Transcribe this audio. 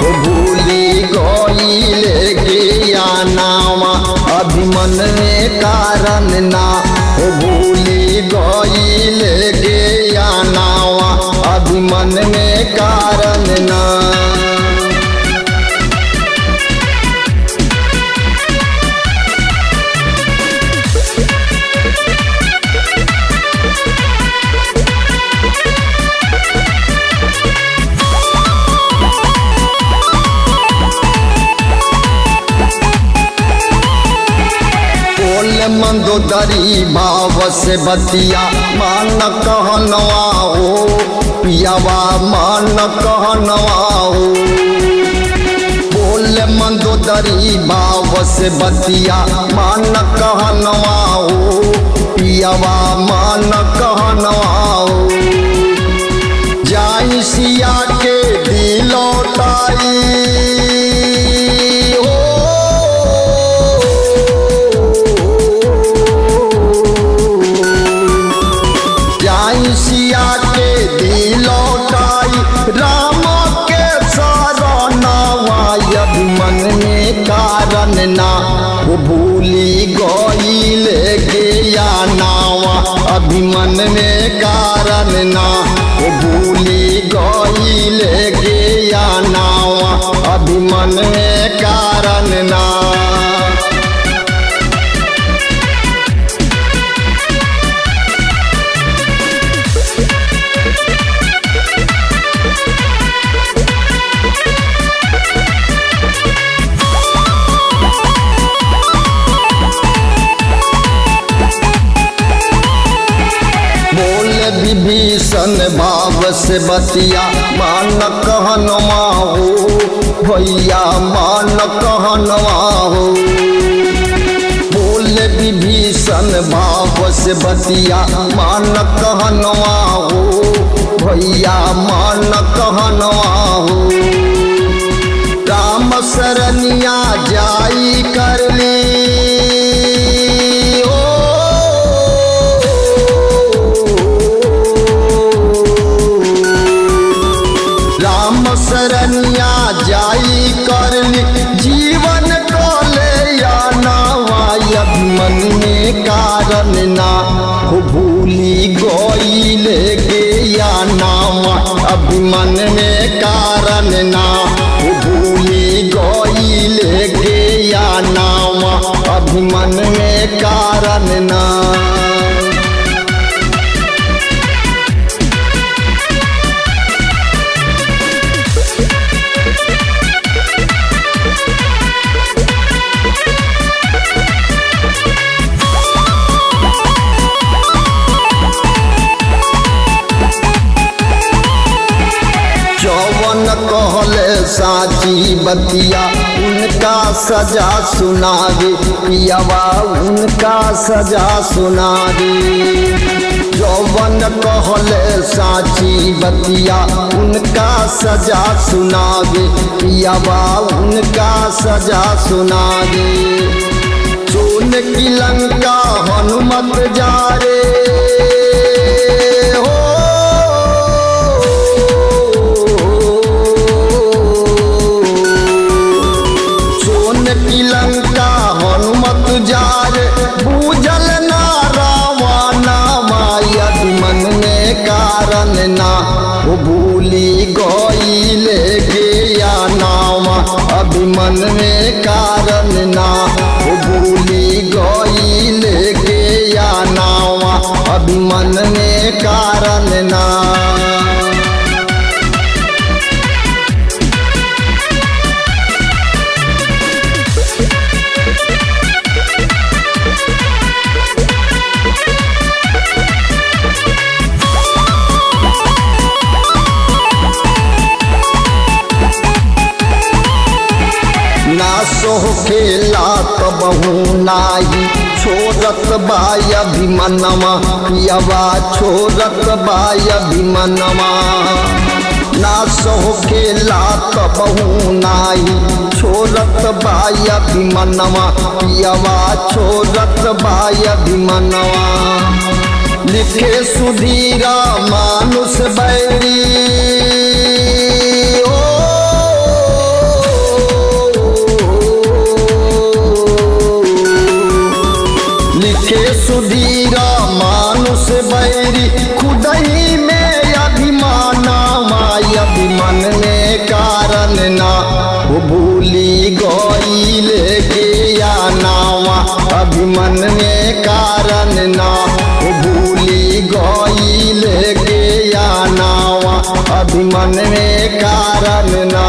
हो भूली गईले ज्ञानवा अभिमन में कारण ना हो भूली गईले ज्ञानवा अभिमन में कारण ना। मंदोदरी भाव से बतिया मान कहनवा हो पियावा मान कहनवा हो। बोल मंदोदरी भाव से बतिया मान कहनवा हो पियावा मान कहनवा हो। जाई सिया के दिलौटाई सिया के दिलौटाई राम के शरणवा अभिमन में कारण ना वो भूली गईले ज्ञानवा अभिमन में कारण ना वो भूली गईले ज्ञानवा अभिमन में कारण ना। विभीषण भाव से बतिया मान कहनवा हो भैया मान कहनवा हो। बोल विभीषण भाव से बतिया मान कहनवा हो भैया मान कहनवा हो। राम शरणिया जाई कर ली शरणिया जाई कर जीवन को ले आनावा अभिमन में कारण ना हो भूली गईले ज्ञानवा अभिमन में कारण ना हो भूली गईले ज्ञानवा अभिमन में कारण ना। कहले साची बतिया उनका सजा सुना दे पियावा उनका सजा सुना दे। जौवन कहले साची बतिया उनका सजा सुना दे पियावा उनका सजा सुना दे। सोन की लंका हनुमत जा रे लंका हनुमत जार बूझल ना रावणा अभिमन में कारण ना वो भूली गईले ज्ञानवा अभिमन में कारण ना वो भूली गईले ज्ञानवा अभिमन में कारण ना। खेला कबहू नाही छोड़त बाय अभिमनवा पियावा छोड़त बाय अभिमनवा। ना सो खेला कबहू नाही छोड़त बाय अभिमनवा पियावा छोड़त बाय अभिमनवा। लिखे सुधीरा मानुष बैरी ना वो भूली गईले ज्ञानवा अभिमन में कारण ना वो भूली गईले ज्ञानवा अभिमन में कारण ना।